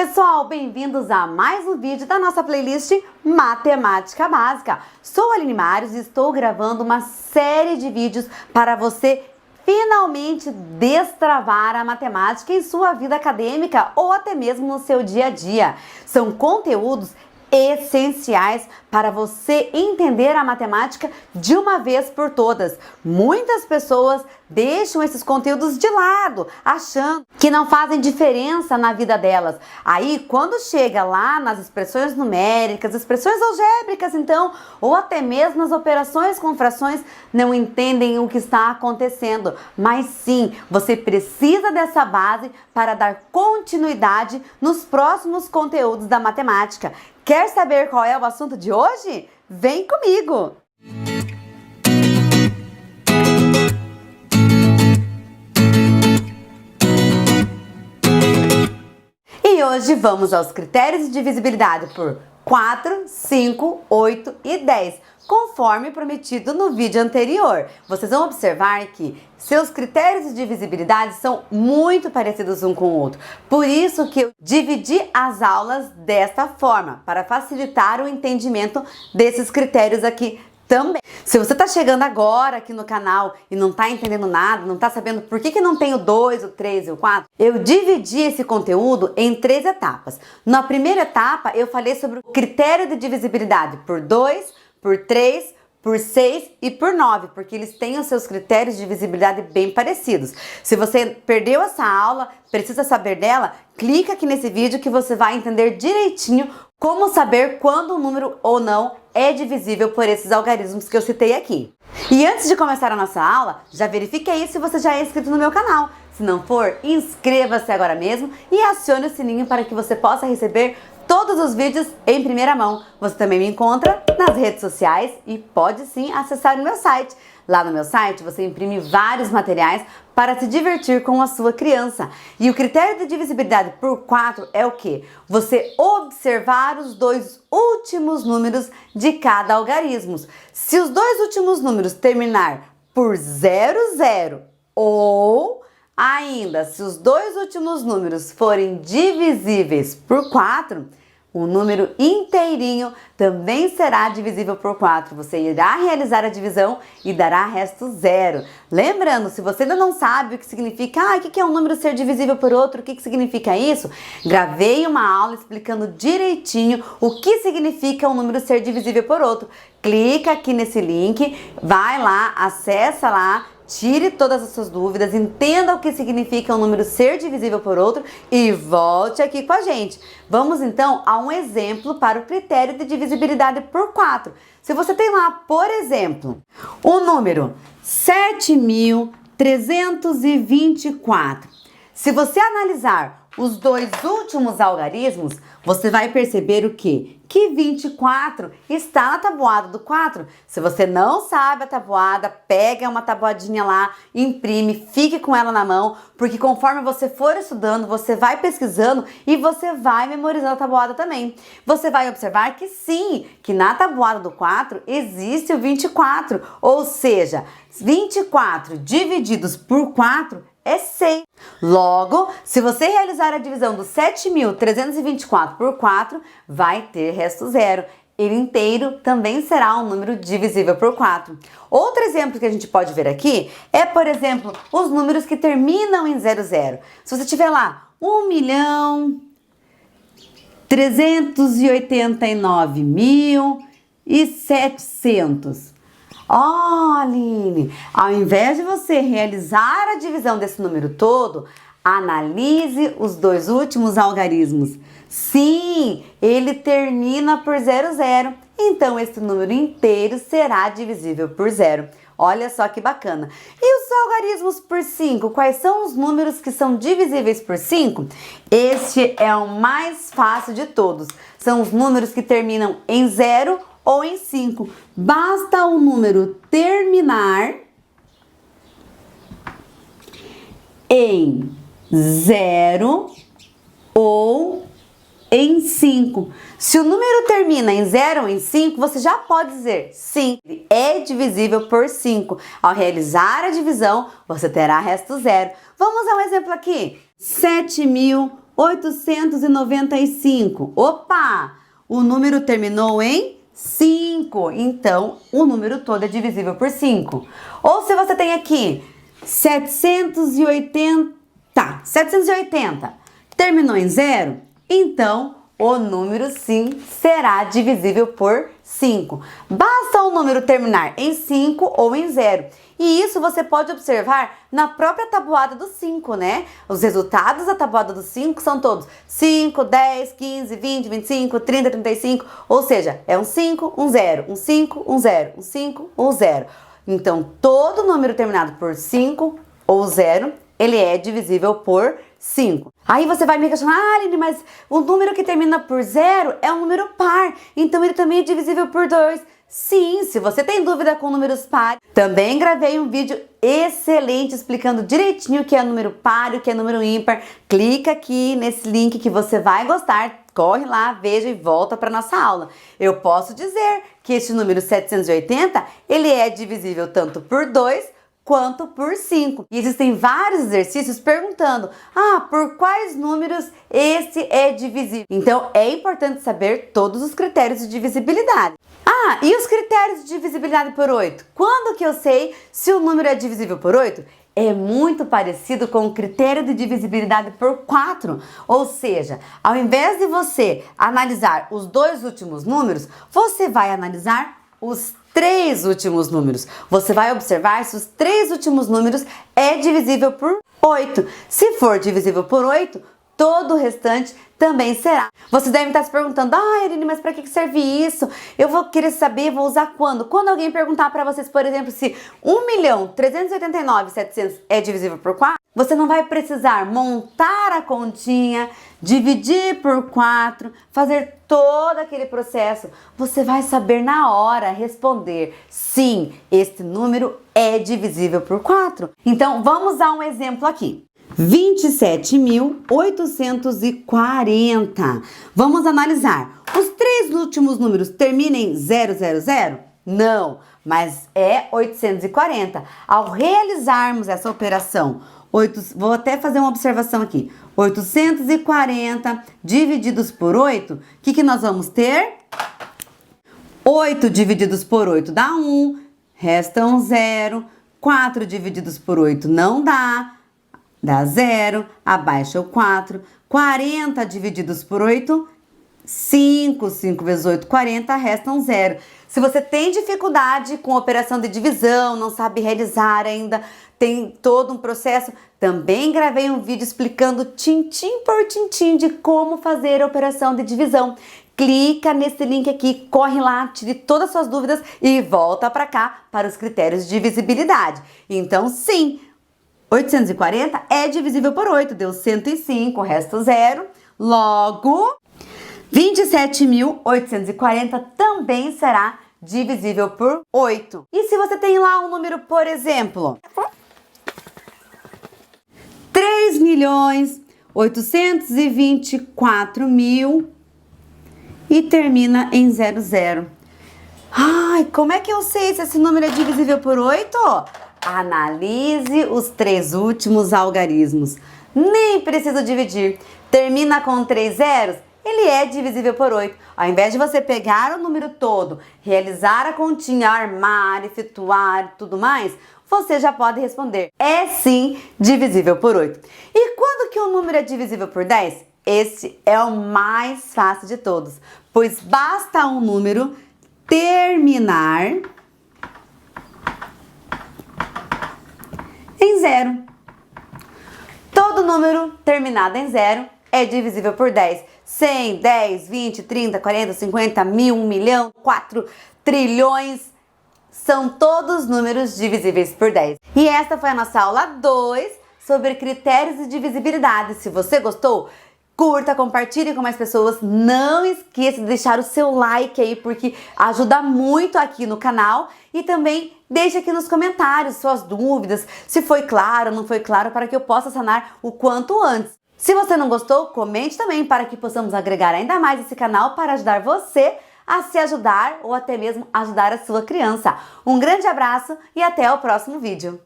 pessoal, bem-vindos a mais um vídeo da nossa playlist Matemática Básica. Sou a Aline Marios e estou gravando uma série de vídeos para você finalmente destravar a matemática em sua vida acadêmica ou até mesmo no seu dia a dia. São conteúdos essenciais para você entender a matemática de uma vez por todas. Muitas pessoas deixam esses conteúdos de lado, achando que não fazem diferença na vida delas. Aí, quando chega lá nas expressões numéricas, expressões algébricas, então, ou até mesmo nas operações com frações, não entendem o que está acontecendo. Mas sim, você precisa dessa base para dar continuidade nos próximos conteúdos da matemática. Quer saber qual é o assunto de hoje? Vem comigo! E hoje vamos aos critérios de divisibilidade por 4, 5, 8 e 10, conforme prometido no vídeo anterior. Vocês vão observar que seus critérios de divisibilidade são muito parecidos um com o outro. Por isso que eu dividi as aulas desta forma, para facilitar o entendimento desses critérios aqui também. Se você está chegando agora aqui no canal e não está entendendo nada, não está sabendo por que não tem o 2, o 3 e o 4, eu dividi esse conteúdo em 3 etapas. Na primeira etapa, eu falei sobre o critério de divisibilidade por 2, por 3, por 6 e por 9, porque eles têm os seus critérios de divisibilidade bem parecidos. Se você perdeu essa aula, precisa saber dela, clica aqui nesse vídeo que você vai entender direitinho como saber quando um número ou não é divisível por esses algarismos que eu citei aqui. E antes de começar a nossa aula, já verifique aí se você já é inscrito no meu canal. Se não for, inscreva-se agora mesmo e acione o sininho para que você possa receber todos os vídeos em primeira mão. Você também me encontra nas redes sociais e pode sim acessar o meu site. Lá no meu site você imprime vários materiais para se divertir com a sua criança. E o critério de divisibilidade por 4 é o quê? Você observar os dois últimos números de cada algarismo. Se os dois últimos números terminar por 0, 0 ou ainda se os dois últimos números forem divisíveis por 4, o número inteirinho também será divisível por 4. Você irá realizar a divisão e dará resto 0. Lembrando, se você ainda não sabe o que significa, o que é um número ser divisível por outro, o que significa isso, gravei uma aula explicando direitinho o que significa um número ser divisível por outro. Clica aqui nesse link, vai lá, acessa lá, tire todas as suas dúvidas, entenda o que significa um número ser divisível por outro e volte aqui com a gente. Vamos então a um exemplo para o critério de divisibilidade por 4. Se você tem lá, por exemplo, o número 7.324. Se você analisar os dois últimos algarismos, você vai perceber o quê? Que 24 está na tabuada do 4. Se você não sabe a tabuada, pega uma tabuadinha lá, imprime, fique com ela na mão, porque conforme você for estudando, você vai pesquisando e você vai memorizando a tabuada também. Você vai observar que sim, que na tabuada do 4 existe o 24, ou seja, 24 divididos por 4 é 6. Logo, se você realizar a divisão do 7.324 por 4, vai ter resto 0. Ele inteiro também será um número divisível por 4. Outro exemplo que a gente pode ver aqui é, por exemplo, os números que terminam em 00. Se você tiver lá 1.389.700. Aline, ao invés de você realizar a divisão desse número todo, analise os dois últimos algarismos. Sim, ele termina por 00, então esse número inteiro será divisível por 0. Olha só que bacana. E os algarismos por 5? Quais são os números que são divisíveis por 5? Este é o mais fácil de todos. São os números que terminam em 0 ou em 5. Basta o número terminar em 0 ou em 5. Se o número termina em 0 ou em 5, você já pode dizer sim, ele é divisível por 5. Ao realizar a divisão, você terá resto 0. Vamos a um exemplo aqui. 7.000 895. Opa! O número terminou em 5, então o número todo é divisível por 5. Ou se você tem aqui 780, terminou em 0, então o número sim será divisível por 5. Basta o número terminar em 5 ou em 0. E isso você pode observar na própria tabuada do 5, né? Os resultados da tabuada do 5 são todos 5, 10, 15, 20, 25, 30, 35. Ou seja, é um 5, um 0, um 5, um 0, um 5, um 0. Então, todo número terminado por 5 ou 0, ele é divisível por 5. Aí você vai me questionar, Aline, mas o número que termina por 0 é um número par, então ele também é divisível por 2. Sim, se você tem dúvida com números pares, também gravei um vídeo excelente explicando direitinho o que é número par e o que é número ímpar. Clica aqui nesse link que você vai gostar, corre lá, veja e volta para nossa aula. Eu posso dizer que este número 780, ele é divisível tanto por 2 quanto por 5. E existem vários exercícios perguntando, por quais números esse é divisível? Então, é importante saber todos os critérios de divisibilidade. E os critérios de divisibilidade por 8? Quando que eu sei se o número é divisível por 8? É muito parecido com o critério de divisibilidade por 4. Ou seja, ao invés de você analisar os dois últimos números, você vai analisar os 3 últimos números. Você vai observar se os 3 últimos números é divisível por 8. Se for divisível por 8, todo o restante também será. Você deve estar se perguntando, Irine, mas para que serve isso? Eu vou querer saber, vou usar quando? Quando alguém perguntar para vocês, por exemplo, se 1.389.700 é divisível por 4, você não vai precisar montar a continha, dividir por 4, fazer todo aquele processo. Você vai saber na hora responder, sim, este número é divisível por 4. Então, vamos a um exemplo aqui. 27.840. Vamos analisar. Os 3 últimos números terminam em 000? Não, mas é 840. Ao realizarmos essa operação, vou até fazer uma observação aqui. 840 divididos por 8, o que nós vamos ter? 8 divididos por 8 dá 1, resta um 0. 4 divididos por 8 não dá. Dá 0, abaixa o 4. 40 divididos por 8, 5. 5 vezes 8, 40, resta um 0. Se você tem dificuldade com operação de divisão, não sabe realizar ainda, tem todo um processo, também gravei um vídeo explicando tintim por tintim de como fazer a operação de divisão. Clica nesse link aqui, corre lá, tire todas as suas dúvidas e volta para cá para os critérios de divisibilidade. Então, sim, 840 é divisível por 8, deu 105, resta 0. Logo, 27.840 também será divisível por 8. E se você tem lá um número, por exemplo, 3.824.000 e termina em 00. Como é que eu sei se esse número é divisível por 8? Analise os 3 últimos algarismos. Nem preciso dividir. Termina com 3 zeros? Ele é divisível por 8. Ao invés de você pegar o número todo, realizar a continha, armar, efetuar e tudo mais, você já pode responder. É sim divisível por 8. E quando que o número é divisível por 10? Esse é o mais fácil de todos, pois basta um número terminar em 0. Todo número terminado em 0 é divisível por 10. 100, 10, 20, 30, 40, 50, 1000, 1 milhão, 4 trilhões, são todos números divisíveis por 10. E esta foi a nossa aula 2 sobre critérios de divisibilidade. Se você gostou, curta, compartilhe com mais pessoas. Não esqueça de deixar o seu like aí, porque ajuda muito aqui no canal. E também deixe aqui nos comentários suas dúvidas, se foi claro ou não foi claro, para que eu possa sanar o quanto antes. Se você não gostou, comente também para que possamos agregar ainda mais esse canal para ajudar você a se ajudar ou até mesmo ajudar a sua criança. Um grande abraço e até o próximo vídeo.